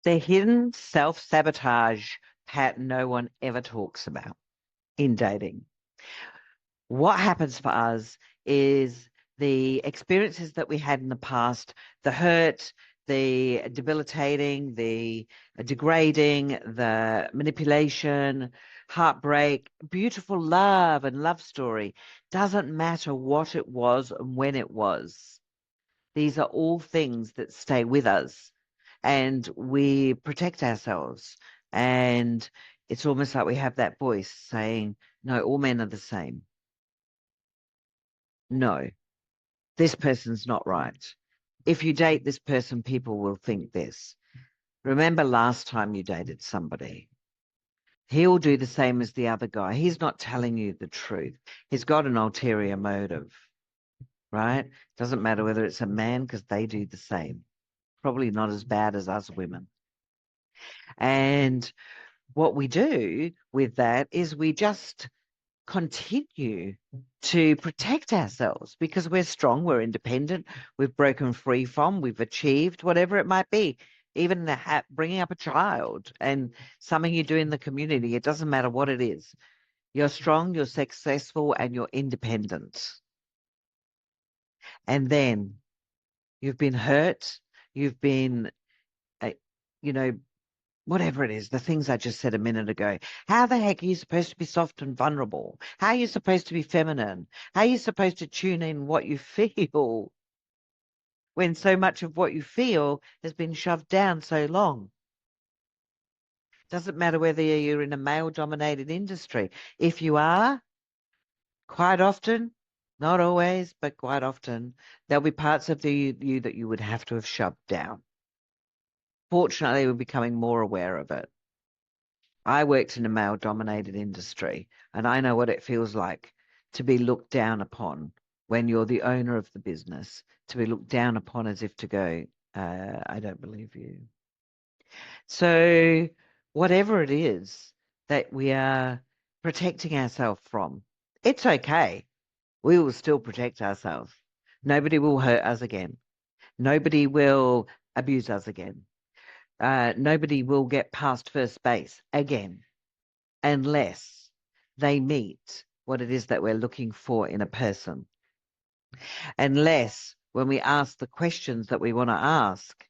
The hidden self-sabotage pattern no one ever talks about in dating. What happens for us is the experiences that we had in the past, the hurt, the debilitating, the degrading, the manipulation, heartbreak, beautiful love and love story. Doesn't matter what it was and when it was. These are all things that stay with us, and we protect ourselves. And it's almost like we have that voice saying, no, all men are the same. No, this person's not right. If you date this person, people will think this. Remember last time you dated somebody. He'll do the same as the other guy. He's not telling you the truth. He's got an ulterior motive, right? Doesn't matter whether it's a man, because they do the same. Probably not as bad as us women. And what we do with that is we just continue to protect ourselves because we're strong, we're independent, we've broken free from, we've achieved whatever it might be, even bringing up a child and something you do in the community. It doesn't matter what it is. You're strong, you're successful, and you're independent. And then you've been hurt, you've been, whatever it is, the things I just said a minute ago. How the heck are you supposed to be soft and vulnerable? How are you supposed to be feminine? How are you supposed to tune in what you feel when so much of what you feel has been shoved down so long? Doesn't matter whether you're in a male-dominated industry. If you are, quite often, not always, but quite often, there'll be parts of you that you would have to have shoved down. Fortunately, we're becoming more aware of it. I worked in a male-dominated industry, and I know what it feels like to be looked down upon when you're the owner of the business, to be looked down upon as if to go, I don't believe you. So whatever it is that we are protecting ourselves from, it's okay. We will still protect ourselves. Nobody will hurt us again. Nobody will abuse us again. Nobody will get past first base again unless they meet what it is that we're looking for in a person. Unless when we ask the questions that we want to ask,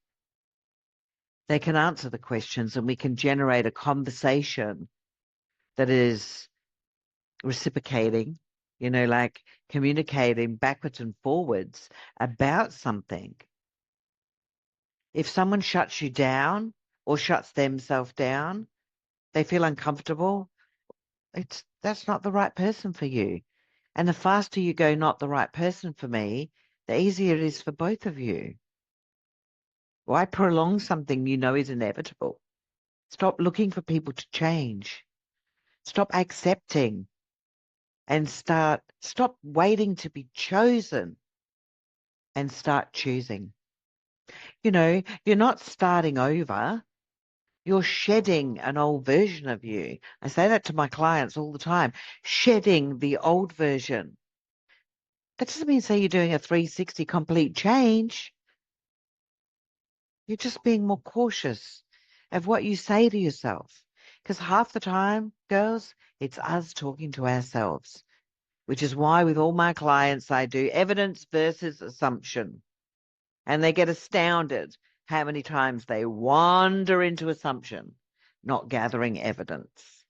they can answer the questions and we can generate a conversation that is reciprocating, like communicating backwards and forwards about something. If someone shuts you down or shuts themselves down, they feel uncomfortable, that's not the right person for you. And the faster you go, not the right person for me, the easier it is for both of you. Why prolong something you know is inevitable? Stop looking for people to change. Stop accepting and stop waiting to be chosen and start choosing. You're not starting over. You're shedding an old version of you. I say that to my clients all the time, shedding the old version. That doesn't mean say you're doing a 360 complete change. You're just being more cautious of what you say to yourself. Because half the time, girls, it's us talking to ourselves, which is why with all my clients, I do evidence versus assumption. And they get astounded how many times they wander into assumption, not gathering evidence.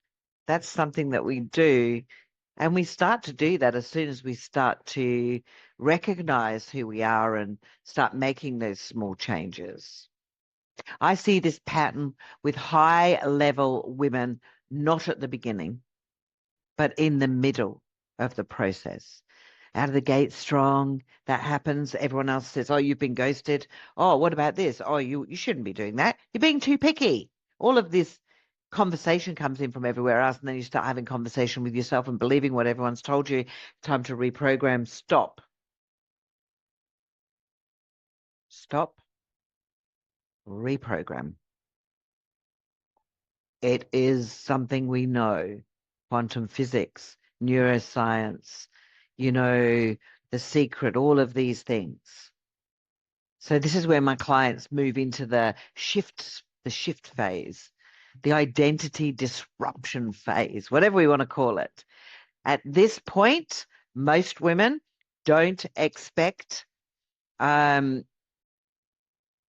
That's something that we do. And we start to do that as soon as we start to recognize who we are and start making those small changes. I see this pattern with high-level women, not at the beginning, but in the middle of the process. Out of the gate strong, that happens. Everyone else says, oh, you've been ghosted. Oh, what about this? Oh, you shouldn't be doing that. You're being too picky. All of this conversation comes in from everywhere else, and then you start having conversation with yourself and believing what everyone's told you. Time to reprogram. Stop. Reprogram. It is something we know. Quantum physics, neuroscience, The Secret, all of these things. So this is where my clients move into the shift the shift phase, the identity disruption phase, whatever we want to call it. At this point, most women don't expect it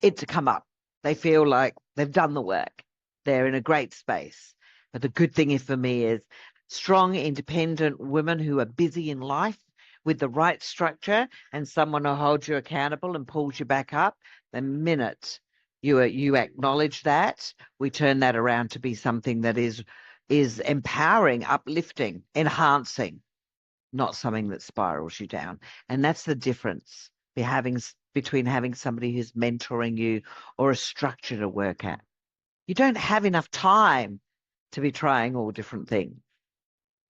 to come up. They feel like they've done the work. They're in a great space. But the good thing for me is strong, independent women who are busy in life with the right structure and someone who holds you accountable and pulls you back up. The minute you acknowledge that, we turn that around to be something that is empowering, uplifting, enhancing, not something that spirals you down. And that's the difference between having somebody who's mentoring you or a structure to work at. You don't have enough time to be trying all different things.